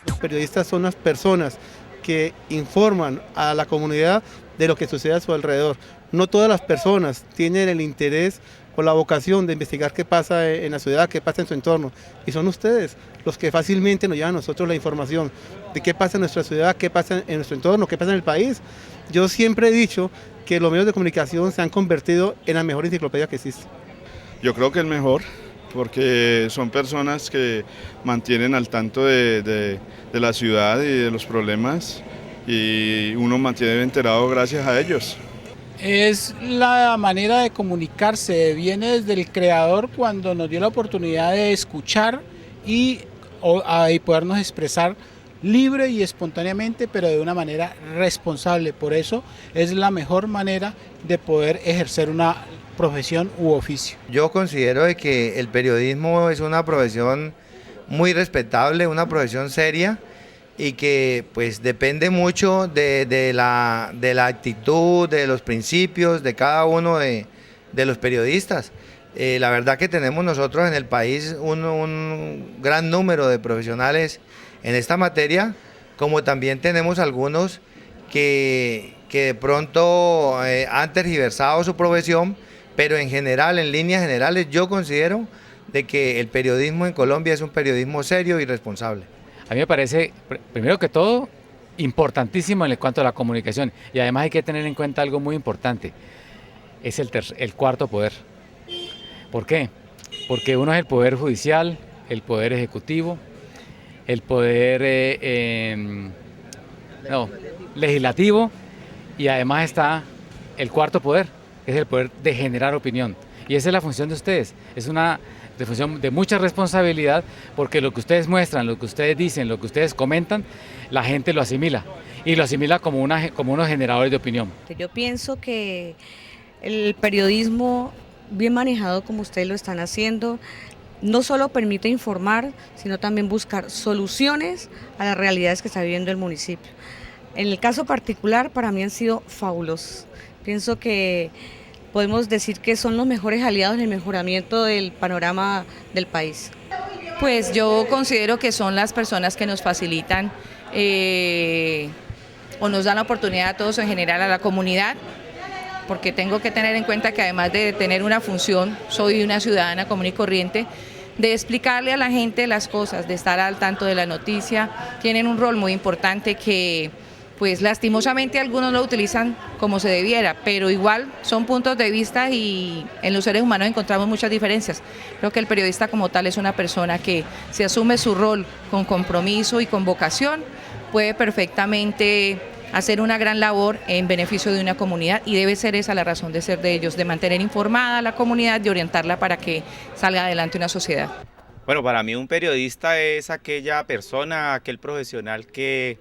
Los periodistas son las personas que informan a la comunidad de lo que sucede a su alrededor. No todas las personas tienen el interés o la vocación de investigar qué pasa en la ciudad, qué pasa en su entorno. Y son ustedes los que fácilmente nos llevan a nosotros la información de qué pasa en nuestra ciudad, qué pasa en nuestro entorno, qué pasa en el país. Yo siempre he dicho que los medios de comunicación se han convertido en la mejor enciclopedia que existe. Yo creo que el mejor, porque son personas que mantienen al tanto de la ciudad y de los problemas, y uno mantiene enterado gracias a ellos. Es la manera de comunicarse, viene desde el creador cuando nos dio la oportunidad de escuchar y podernos expresar libre y espontáneamente, pero de una manera responsable. Por eso es la mejor manera de poder ejercer una profesión u oficio. Yo considero de que el periodismo es una profesión muy respetable, una profesión seria, y que pues depende mucho de la actitud, de los principios de cada uno de los periodistas. La verdad que tenemos nosotros en el país un gran número de profesionales en esta materia, como también tenemos algunos que de pronto han tergiversado su profesión, pero en general, en líneas generales, yo considero de que el periodismo en Colombia es un periodismo serio y responsable. A mí me parece, primero que todo, importantísimo en cuanto a la comunicación, y además hay que tener en cuenta algo muy importante, es el cuarto poder. ¿Por qué? Porque uno es el poder judicial, el poder ejecutivo, el poder legislativo, y además está el cuarto poder, que es el poder de generar opinión. Y esa es la función de ustedes, es una función de mucha responsabilidad, porque lo que ustedes muestran, lo que ustedes dicen, lo que ustedes comentan, la gente lo asimila, y lo asimila como unos generadores de opinión. Yo pienso que el periodismo bien manejado como ustedes lo están haciendo, no solo permite informar, sino también buscar soluciones a las realidades que está viviendo el municipio. En el caso particular, para mí han sido fabulosos. Pienso que podemos decir que son los mejores aliados en el mejoramiento del panorama del país. Pues yo considero que son las personas que nos facilitan o nos dan la oportunidad a todos en general, a la comunidad, porque tengo que tener en cuenta que además de tener una función, soy una ciudadana común y corriente, de explicarle a la gente las cosas, de estar al tanto de la noticia. Tienen un rol muy importante que pues lastimosamente algunos lo utilizan como se debiera, pero igual son puntos de vista y en los seres humanos encontramos muchas diferencias. Creo que el periodista como tal es una persona que si asume su rol con compromiso y con vocación, puede perfectamente hacer una gran labor en beneficio de una comunidad, y debe ser esa la razón de ser de ellos, de mantener informada a la comunidad, de orientarla para que salga adelante una sociedad. Bueno, para mí un periodista es aquella persona, aquel profesional que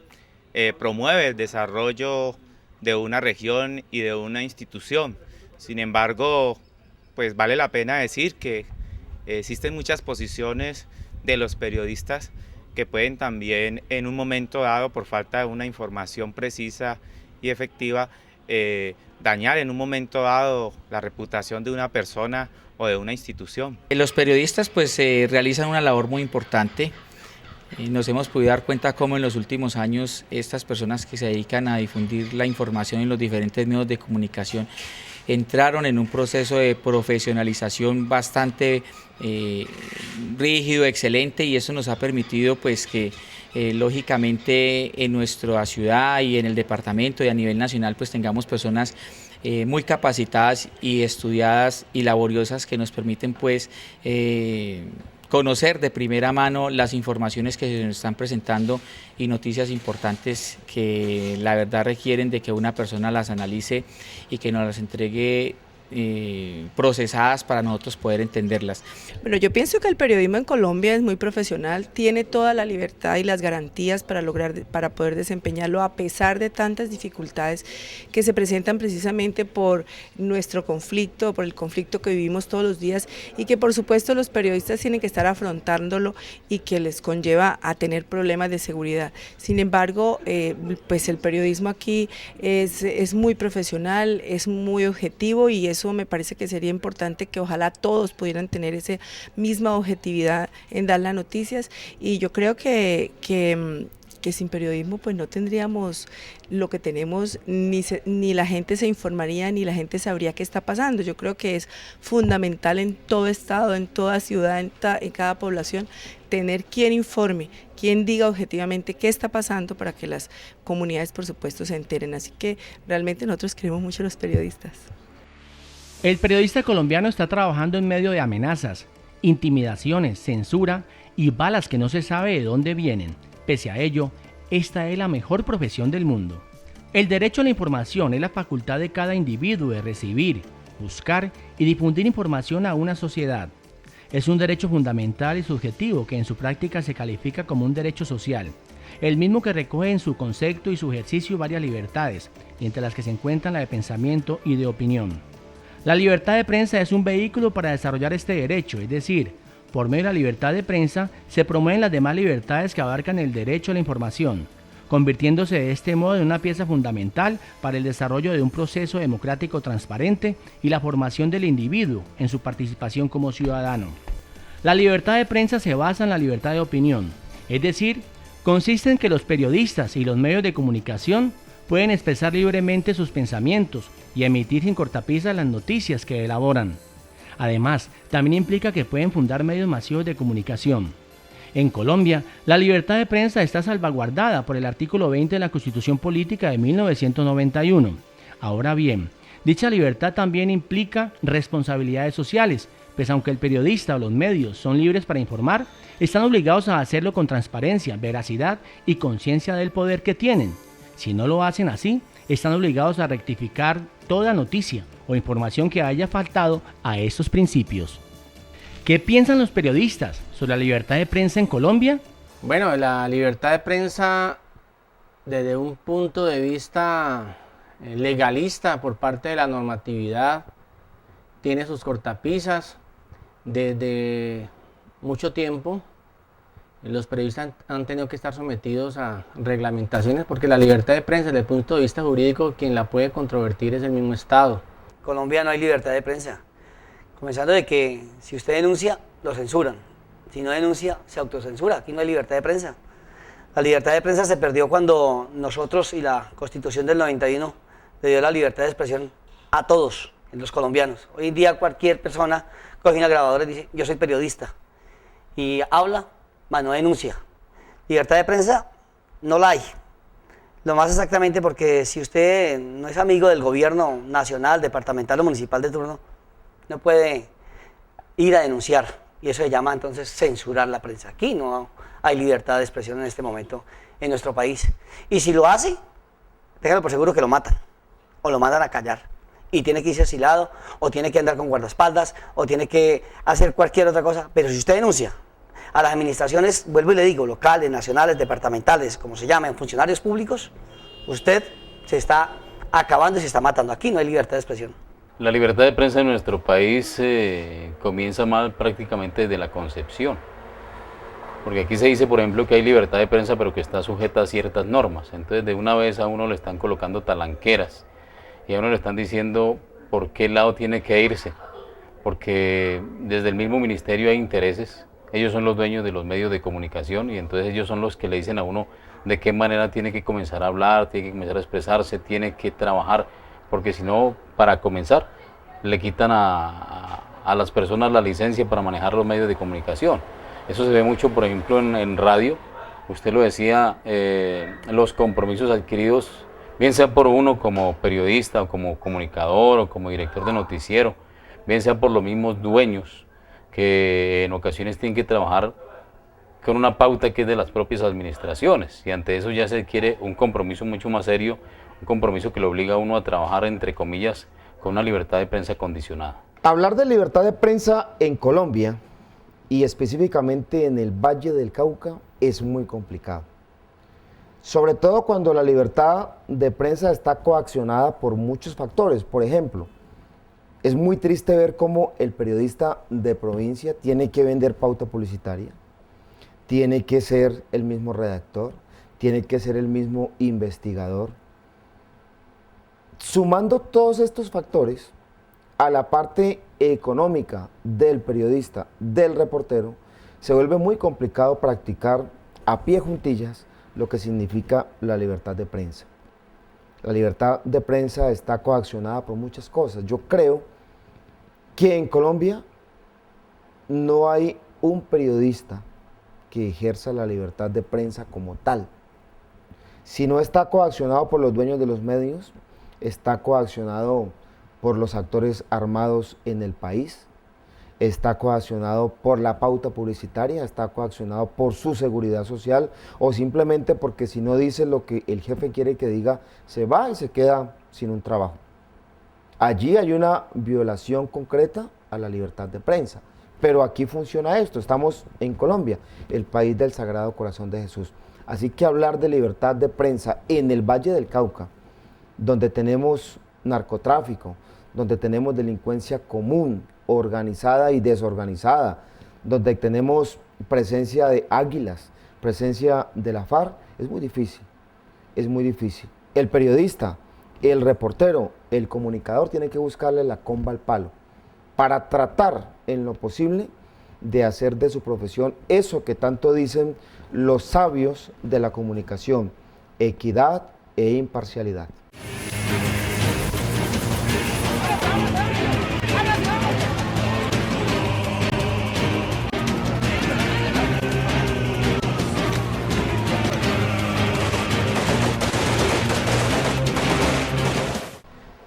promueve el desarrollo de una región y de una institución. Sin embargo, pues vale la pena decir que existen muchas posiciones de los periodistas que pueden también en un momento dado, por falta de una información precisa y efectiva, dañar en un momento dado la reputación de una persona o de una institución. Los periodistas pues realizan una labor muy importante. Nos hemos podido dar cuenta cómo en los últimos años estas personas que se dedican a difundir la información en los diferentes medios de comunicación entraron en un proceso de profesionalización bastante rígido, excelente, y eso nos ha permitido pues que lógicamente en nuestra ciudad y en el departamento y a nivel nacional pues tengamos personas muy capacitadas y estudiadas y laboriosas que nos permiten pues conocer de primera mano las informaciones que se nos están presentando y noticias importantes que la verdad requieren de que una persona las analice y que nos las entregue procesadas para nosotros poder entenderlas. Bueno, yo pienso que el periodismo en Colombia es muy profesional, tiene toda la libertad y las garantías para poder desempeñarlo a pesar de tantas dificultades que se presentan precisamente por nuestro conflicto, por el conflicto que vivimos todos los días y que por supuesto los periodistas tienen que estar afrontándolo y que les conlleva a tener problemas de seguridad. Sin embargo, pues el periodismo aquí es muy profesional, es muy objetivo y eso me parece que sería importante que ojalá todos pudieran tener esa misma objetividad en dar las noticias y yo creo que sin periodismo pues no tendríamos lo que tenemos, ni la gente se informaría, ni la gente sabría qué está pasando. Yo creo que es fundamental en todo estado, en toda ciudad, en cada población, tener quien informe, quien diga objetivamente qué está pasando para que las comunidades por supuesto se enteren. Así que realmente nosotros queremos mucho a los periodistas. El periodista colombiano está trabajando en medio de amenazas, intimidaciones, censura y balas que no se sabe de dónde vienen. Pese a ello, esta es la mejor profesión del mundo. El derecho a la información es la facultad de cada individuo de recibir, buscar y difundir información a una sociedad. Es un derecho fundamental y subjetivo que en su práctica se califica como un derecho social, el mismo que recoge en su concepto y su ejercicio varias libertades, entre las que se encuentran la de pensamiento y de opinión. La libertad de prensa es un vehículo para desarrollar este derecho, es decir, por medio de la libertad de prensa se promueven las demás libertades que abarcan el derecho a la información, convirtiéndose de este modo en una pieza fundamental para el desarrollo de un proceso democrático transparente y la formación del individuo en su participación como ciudadano. La libertad de prensa se basa en la libertad de opinión, es decir, consiste en que los periodistas y los medios de comunicación pueden expresar libremente sus pensamientos y emitir sin cortapisas las noticias que elaboran. Además, también implica que pueden fundar medios masivos de comunicación. En Colombia, la libertad de prensa está salvaguardada por el artículo 20 de la Constitución Política de 1991. Ahora bien, dicha libertad también implica responsabilidades sociales, pues aunque el periodista o los medios son libres para informar, están obligados a hacerlo con transparencia, veracidad y conciencia del poder que tienen. Si no lo hacen así, están obligados a rectificar toda noticia o información que haya faltado a estos principios. ¿Qué piensan los periodistas sobre la libertad de prensa en Colombia? Bueno, la libertad de prensa desde un punto de vista legalista por parte de la normatividad tiene sus cortapisas. Desde mucho tiempo los periodistas han tenido que estar sometidos a reglamentaciones porque la libertad de prensa desde el punto de vista jurídico quien la puede controvertir es el mismo Estado. En Colombia no hay libertad de prensa, comenzando de que si usted denuncia, lo censuran, si no denuncia, se autocensura, aquí no hay libertad de prensa. La libertad de prensa se perdió cuando nosotros y la Constitución del 91 le dio la libertad de expresión a todos, los colombianos. Hoy en día cualquier persona coge una grabadora y dice, yo soy periodista, y habla, mas no denuncia. Libertad de prensa no la hay. Lo más exactamente porque si usted no es amigo del gobierno nacional, departamental o municipal de turno, no puede ir a denunciar. Y eso se llama entonces censurar la prensa. Aquí no hay libertad de expresión en este momento en nuestro país. Y si lo hace, téngalo por seguro que lo matan o lo mandan a callar. Y tiene que irse asilado, o tiene que andar con guardaespaldas, o tiene que hacer cualquier otra cosa. Pero si usted denuncia a las administraciones, vuelvo y le digo, locales, nacionales, departamentales, como se llaman, funcionarios públicos, usted se está acabando y se está matando. Aquí no hay libertad de expresión. La libertad de prensa en nuestro país comienza mal prácticamente desde la concepción. Porque aquí se dice, por ejemplo, que hay libertad de prensa, pero que está sujeta a ciertas normas. Entonces, de una vez a uno le están colocando talanqueras y a uno le están diciendo por qué lado tiene que irse. Porque desde el mismo ministerio hay intereses. Ellos son los dueños de los medios de comunicación y entonces ellos son los que le dicen a uno de qué manera tiene que comenzar a hablar, tiene que comenzar a expresarse, tiene que trabajar, porque si no, para comenzar, le quitan a las personas la licencia para manejar los medios de comunicación. Eso se ve mucho, por ejemplo, en radio. Usted lo decía, los compromisos adquiridos, bien sea por uno como periodista o como comunicador o como director de noticiero, bien sea por los mismos dueños, que en ocasiones tienen que trabajar con una pauta que es de las propias administraciones, y ante eso ya se quiere un compromiso mucho más serio, un compromiso que lo obliga a uno a trabajar, entre comillas, con una libertad de prensa condicionada. Hablar de libertad de prensa en Colombia y específicamente en el Valle del Cauca es muy complicado. Sobre todo cuando la libertad de prensa está coaccionada por muchos factores. Por ejemplo, es muy triste ver cómo el periodista de provincia tiene que vender pauta publicitaria, tiene que ser el mismo redactor, tiene que ser el mismo investigador. Sumando todos estos factores a la parte económica del periodista, del reportero, se vuelve muy complicado practicar a pie juntillas lo que significa la libertad de prensa. La libertad de prensa está coaccionada por muchas cosas. Yo creo que en Colombia no hay un periodista que ejerza la libertad de prensa como tal. Si no está coaccionado por los dueños de los medios, está coaccionado por los actores armados en el país, está coaccionado por la pauta publicitaria, está coaccionado por su seguridad social o simplemente porque si no dice lo que el jefe quiere que diga, se va y se queda sin un trabajo. Allí hay una violación concreta a la libertad de prensa, pero aquí funciona esto, estamos en Colombia, el país del Sagrado Corazón de Jesús. Así que hablar de libertad de prensa en el Valle del Cauca, donde tenemos narcotráfico, donde tenemos delincuencia común, organizada y desorganizada, donde tenemos presencia de águilas, presencia de la FARC, es muy difícil, es muy difícil. El periodista, el reportero, el comunicador tiene que buscarle la comba al palo para tratar en lo posible de hacer de su profesión eso que tanto dicen los sabios de la comunicación, equidad e imparcialidad.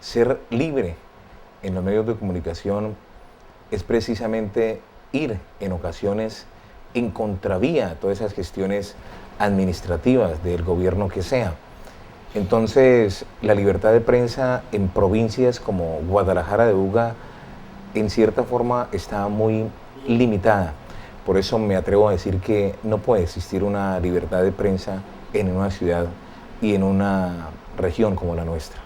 Ser libre en los medios de comunicación es precisamente ir en ocasiones en contravía a todas esas gestiones administrativas del gobierno que sea. Entonces, la libertad de prensa en provincias como Guadalajara de Buga, en cierta forma, está muy limitada. Por eso me atrevo a decir que no puede existir una libertad de prensa en una ciudad y en una región como la nuestra.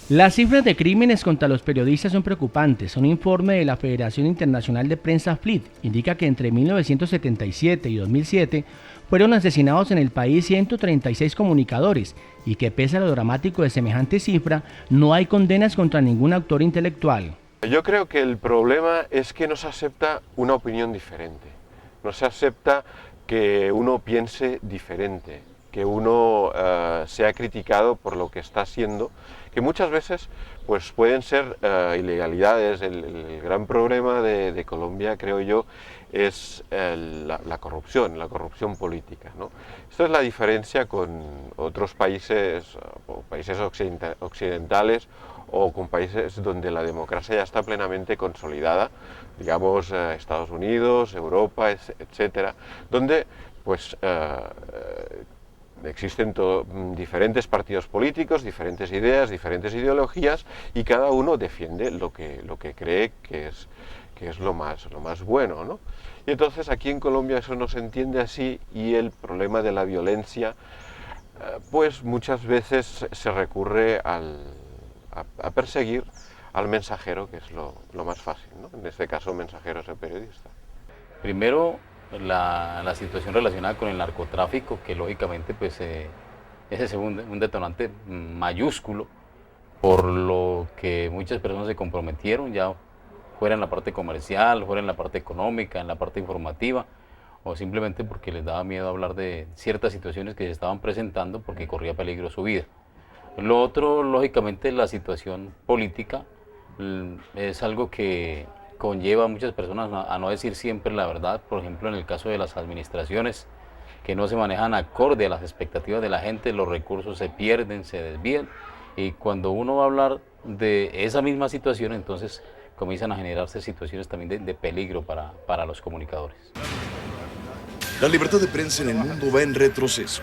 Las cifras de crímenes contra los periodistas son preocupantes. Un informe de la Federación Internacional de Prensa FLIT indica que entre 1977 y 2007 fueron asesinados en el país 136 comunicadores y que pese a lo dramático de semejante cifra, no hay condenas contra ningún autor intelectual. Yo creo que el problema es que no se acepta una opinión diferente, no se acepta que uno piense diferente, que uno sea criticado por lo que está haciendo, que muchas veces pues, pueden ser ilegalidades. El gran problema de Colombia, creo yo, es la corrupción política, ¿no? Esta es la diferencia con otros países, o países occidentales, o con países donde la democracia ya está plenamente consolidada, digamos Estados Unidos, Europa, etcétera, donde pues existen diferentes partidos políticos, diferentes ideas, diferentes ideologías, y cada uno defiende lo que cree que es lo más bueno, ¿no? Y entonces aquí en Colombia eso no se entiende así, y el problema de la violencia, pues muchas veces se recurre a perseguir al mensajero, que es lo más fácil, ¿no? En este caso, mensajero es el periodista. Primero, la situación relacionada con el narcotráfico, que lógicamente pues, ese es un detonante mayúsculo por lo que muchas personas se comprometieron, ya fuera en la parte comercial, fuera en la parte económica, en la parte informativa, o simplemente porque les daba miedo hablar de ciertas situaciones que se estaban presentando porque corría peligro su vida. Lo otro, lógicamente, la situación política es algo que conlleva a muchas personas a no decir siempre la verdad. Por ejemplo, en el caso de las administraciones que no se manejan acorde a las expectativas de la gente, los recursos se pierden, se desvían, y cuando uno va a hablar de esa misma situación, entonces comienzan a generarse situaciones también de peligro para los comunicadores. La libertad de prensa en el mundo va en retroceso.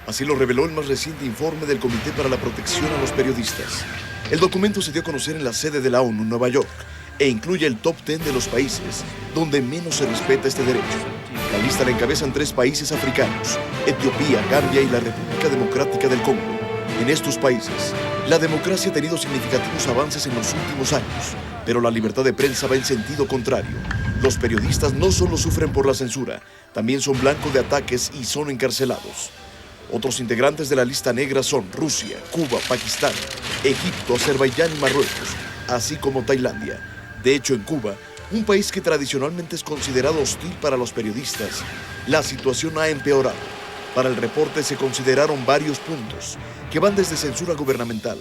Así lo reveló el más reciente informe del Comité para la Protección a los Periodistas. El documento se dio a conocer en la sede de la ONU en Nueva York e incluye el top 10 de los países donde menos se respeta este derecho. La lista la encabezan 3 países africanos: Etiopía, Gambia y la República Democrática del Congo. En estos países, la democracia ha tenido significativos avances en los últimos años, pero la libertad de prensa va en sentido contrario. Los periodistas no solo sufren por la censura, también son blanco de ataques y son encarcelados. Otros integrantes de la lista negra son Rusia, Cuba, Pakistán, Egipto, Azerbaiyán y Marruecos, así como Tailandia. De hecho, en Cuba, un país que tradicionalmente es considerado hostil para los periodistas, la situación ha empeorado. Para el reporte se consideraron varios puntos, que van desde censura gubernamental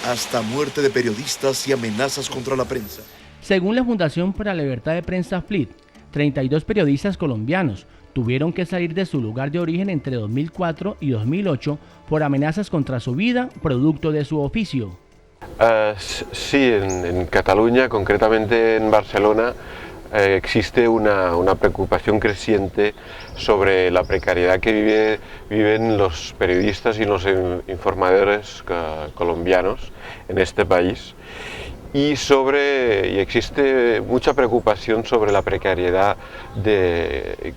hasta muerte de periodistas y amenazas contra la prensa. Según la Fundación para la Libertad de Prensa FLIT, 32 periodistas colombianos tuvieron que salir de su lugar de origen entre 2004 y 2008 por amenazas contra su vida, producto de su oficio. Sí, en Cataluña, concretamente en Barcelona, existe una preocupación creciente sobre la precariedad que viven los periodistas y los informadores colombianos en este país. Y existe mucha preocupación sobre la precariedad de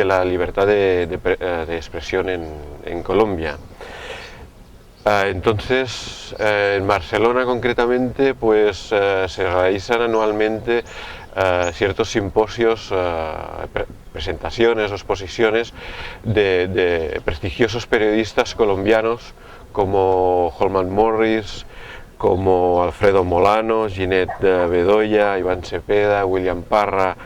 la libertad de expresión en Colombia. Entonces, en Barcelona concretamente, pues se realizan anualmente ciertos simposios, presentaciones o exposiciones de prestigiosos periodistas colombianos como Holman Morris, como Alfredo Molano, Ginette Bedoya, Iván Cepeda, William Parra,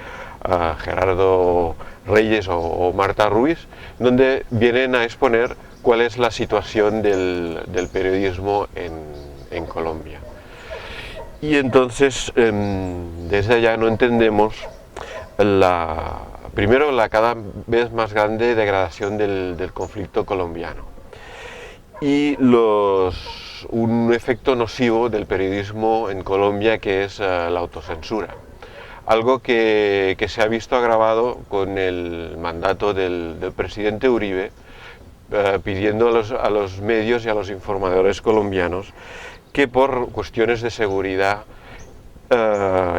Gerardo Reyes o Marta Ruiz, donde vienen a exponer cuál es la situación del periodismo en Colombia. Y entonces, desde allá no entendemos primero la cada vez más grande degradación del conflicto colombiano y un efecto nocivo del periodismo en Colombia, que es la autocensura. Algo que se ha visto agravado con el mandato del presidente Uribe, pidiendo a los medios y a los informadores colombianos que por cuestiones de seguridad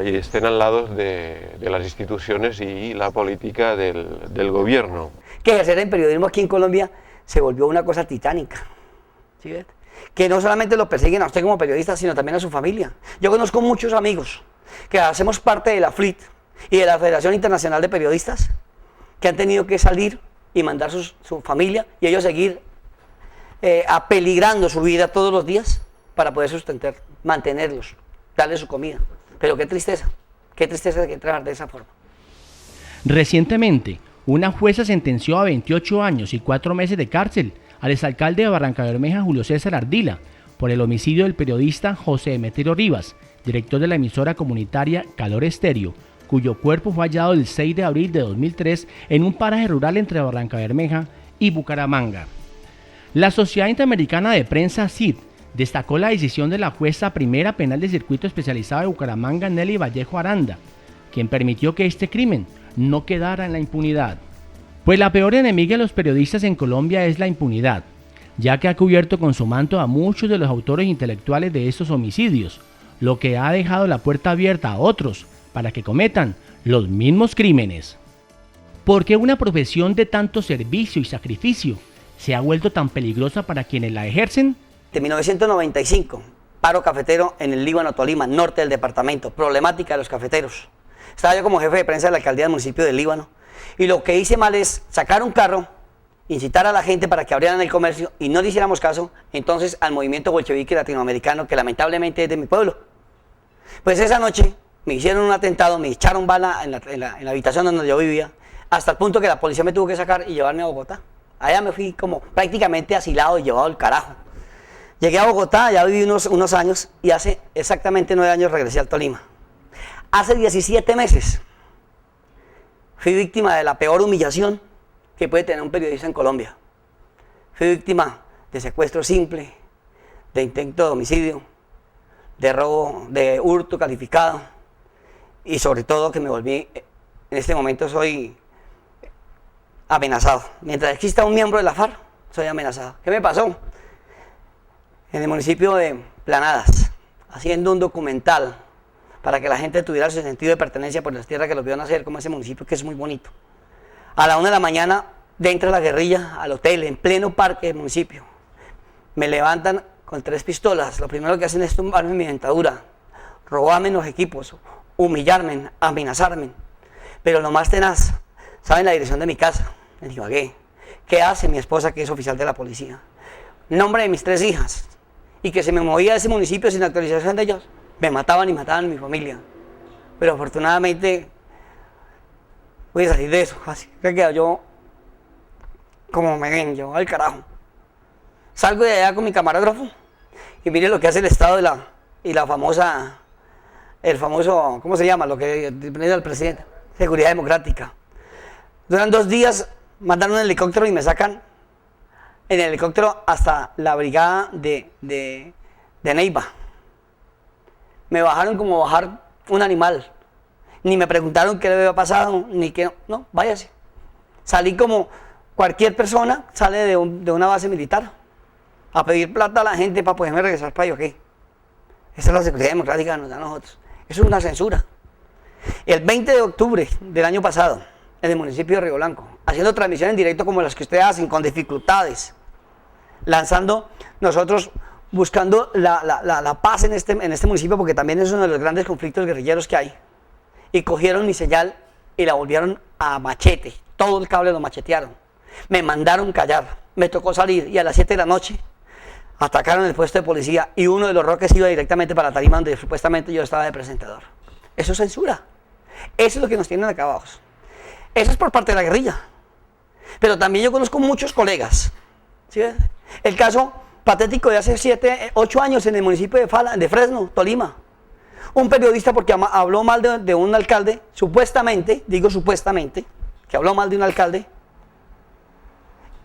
estén al lado de las instituciones y la política del gobierno. Que ejercer el periodismo aquí en Colombia se volvió una cosa titánica, ¿sí ves? Que no solamente lo persiguen a usted como periodista, sino también a su familia. Yo conozco muchos amigos que hacemos parte de la FLIT y de la Federación Internacional de Periodistas, que han tenido que salir y mandar su familia y ellos seguir apeligrando su vida todos los días para poder sustentar, mantenerlos, darles su comida. Pero qué tristeza que trabajar de esa forma. Recientemente, una jueza sentenció a 28 años y 4 meses de cárcel al exalcalde de Barrancabermeja, Julio César Ardila, por el homicidio del periodista José Demetrio Rivas, director de la emisora comunitaria Calor Estéreo, cuyo cuerpo fue hallado el 6 de abril de 2003 en un paraje rural entre Barrancabermeja y Bucaramanga. La Sociedad Interamericana de Prensa, CID, destacó la decisión de la jueza primera penal de circuito especializado de Bucaramanga, Nelly Vallejo Aranda, quien permitió que este crimen no quedara en la impunidad. Pues la peor enemiga de los periodistas en Colombia es la impunidad, ya que ha cubierto con su manto a muchos de los autores intelectuales de estos homicidios, lo que ha dejado la puerta abierta a otros para que cometan los mismos crímenes. ¿Por qué una profesión de tanto servicio y sacrificio se ha vuelto tan peligrosa para quienes la ejercen? De 1995, paro cafetero en el Líbano, Tolima, norte del departamento, problemática de los cafeteros. Estaba yo como jefe de prensa de la alcaldía del municipio del Líbano y lo que hice mal es sacar un carro, incitar a la gente para que abrieran el comercio y no le hiciéramos caso entonces al movimiento bolchevique latinoamericano que lamentablemente es de mi pueblo. Pues esa noche me hicieron un atentado, me echaron bala en la habitación donde yo vivía, hasta el punto que la policía me tuvo que sacar y llevarme a Bogotá. Allá me fui como prácticamente asilado y llevado al carajo. Llegué a Bogotá, ya viví unos años y hace exactamente 9 años regresé al Tolima. Hace 17 meses fui víctima de la peor humillación que puede tener un periodista en Colombia. Fui víctima de secuestro simple, de intento de homicidio, de robo, de hurto calificado y sobre todo que me volví, en este momento soy amenazado. Mientras exista un miembro de la FARC, soy amenazado. ¿Qué me pasó? En el municipio de Planadas, haciendo un documental para que la gente tuviera su sentido de pertenencia por las tierras que los vio nacer, como ese municipio que es muy bonito. A la 1 de la mañana, dentro de la guerrilla, al hotel, en pleno parque del municipio. Me levantan con 3 pistolas. Lo primero que hacen es tumbarme mi dentadura, robarme los equipos, humillarme, amenazarme. Pero lo más tenaz, ¿saben la dirección de mi casa? En Ibagué. ¿Qué hace mi esposa, que es oficial de la policía? Nombre de mis 3 hijas. Y que se me movía a ese municipio sin actualización de ellos. Me mataban y mataban a mi familia. Pero afortunadamente voy a salir de eso. Así que quedo yo como me ven, yo al carajo. Salgo de allá con mi camarógrafo y mire lo que hace el Estado y la famosa, el famoso, ¿cómo se llama? Lo que depende del presidente, seguridad democrática. Duran 2 días, mandaron un helicóptero y me sacan en el helicóptero hasta la brigada de Neiva. Me bajaron como bajar un animal. Ni me preguntaron qué le había pasado, ni qué, no, váyase. Salí como cualquier persona sale de una base militar a pedir plata a la gente para poderme regresar para yo, ¿qué? Esa es la seguridad democrática que nos da a nosotros. Eso es una censura. El 20 de octubre del año pasado, en el municipio de Río Blanco, haciendo transmisiones en directo como las que ustedes hacen, con dificultades, lanzando nosotros, buscando la paz en este municipio, porque también es uno de los grandes conflictos guerrilleros que hay. Y cogieron mi señal y la volvieron a machete. Todo el cable lo machetearon. Me mandaron callar. Me tocó salir y a las 7 de la noche atacaron el puesto de policía y uno de los roques iba directamente para la tarima donde supuestamente yo estaba de presentador. Eso es censura. Eso es lo que nos tienen acabados. Eso es por parte de la guerrilla. Pero también yo conozco muchos colegas. ¿Sí? El caso patético de hace 7, 8 años en el municipio de Fresno, Tolima. Un periodista, porque habló mal de un alcalde, supuestamente, digo supuestamente, que habló mal de un alcalde.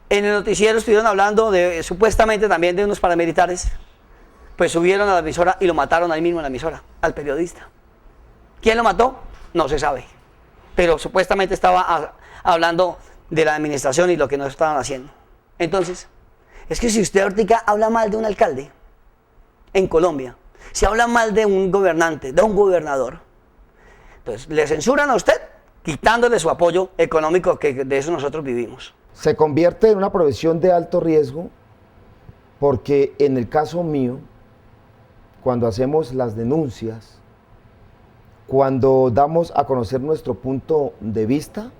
En el noticiero estuvieron hablando supuestamente también de unos paramilitares. Pues subieron a la emisora y lo mataron ahí mismo en la emisora, al periodista. ¿Quién lo mató? No se sabe. Pero supuestamente estaba hablando de la administración y lo que no estaban haciendo. Entonces, es que si usted ahorita habla mal de un alcalde en Colombia, si habla mal de un gobernante, de un gobernador, entonces le censuran a usted quitándole su apoyo económico, que de eso nosotros vivimos. Se convierte en una profesión de alto riesgo porque en el caso mío, cuando hacemos las denuncias, cuando damos a conocer nuestro punto de vista,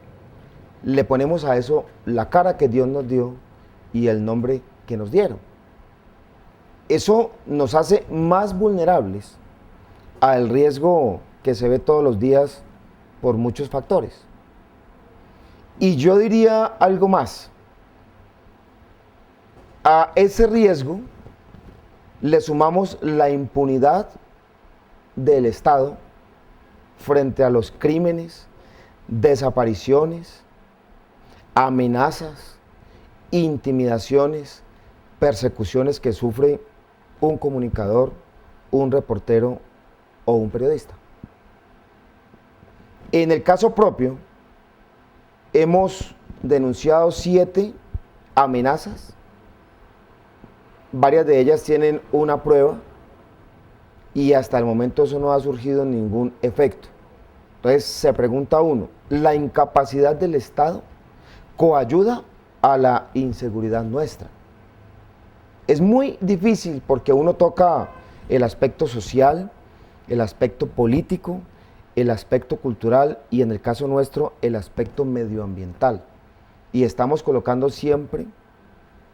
le ponemos a eso la cara que Dios nos dio y el nombre que nos dieron. Eso nos hace más vulnerables al riesgo que se ve todos los días por muchos factores. Y yo diría algo más. A ese riesgo le sumamos la impunidad del Estado frente a los crímenes, desapariciones, amenazas, intimidaciones, persecuciones que sufre un comunicador, un reportero o un periodista. En el caso propio, hemos denunciado 7 amenazas, varias de ellas tienen una prueba y hasta el momento eso no ha surgido ningún efecto. Entonces se pregunta uno, ¿la incapacidad del Estado coayuda a la inseguridad nuestra? Es muy difícil porque uno toca el aspecto social, el aspecto político, el aspecto cultural y en el caso nuestro el aspecto medioambiental. Y estamos colocando siempre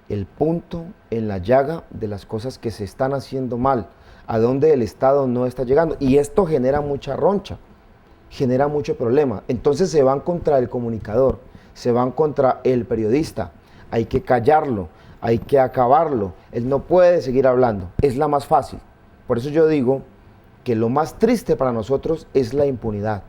el punto en la llaga de las cosas que se están haciendo mal, a donde el Estado no está llegando. Y esto genera mucha roncha, genera mucho problema. Entonces se van contra el comunicador, se van contra el periodista. Hay que callarlo, hay que acabarlo. Él no puede seguir hablando, es la más fácil. Por eso yo digo que lo más triste para nosotros es la impunidad.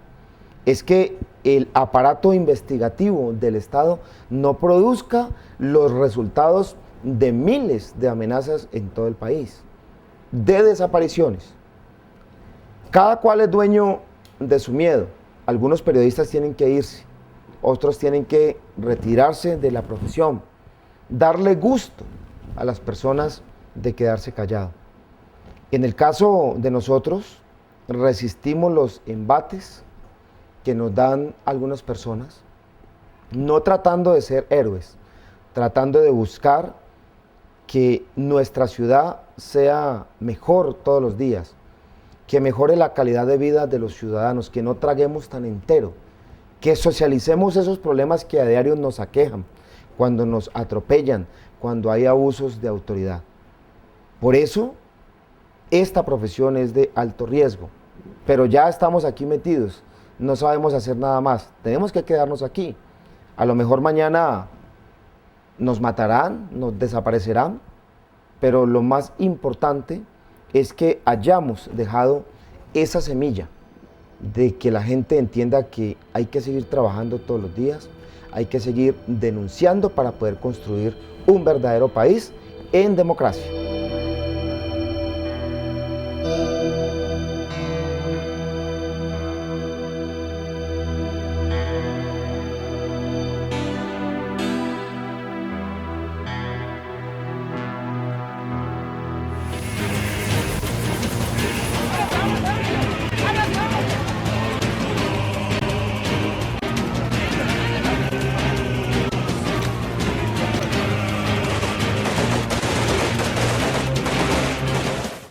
Es que el aparato investigativo del Estado no produzca los resultados de miles de amenazas en todo el país, de desapariciones. Cada cual es dueño de su miedo. Algunos periodistas tienen que irse, otros tienen que retirarse de la profesión, darle gusto a las personas de quedarse callado. En el caso de nosotros, resistimos los embates que nos dan algunas personas, no tratando de ser héroes, tratando de buscar que nuestra ciudad sea mejor todos los días, que mejore la calidad de vida de los ciudadanos, que no traguemos tan entero, que socialicemos esos problemas que a diario nos aquejan, cuando nos atropellan, cuando hay abusos de autoridad. Por eso, esta profesión es de alto riesgo, pero ya estamos aquí metidos, no sabemos hacer nada más, tenemos que quedarnos aquí. A lo mejor mañana nos matarán, nos desaparecerán, pero lo más importante es que hayamos dejado esa semilla de que la gente entienda que hay que seguir trabajando todos los días, hay que seguir denunciando para poder construir un verdadero país en democracia.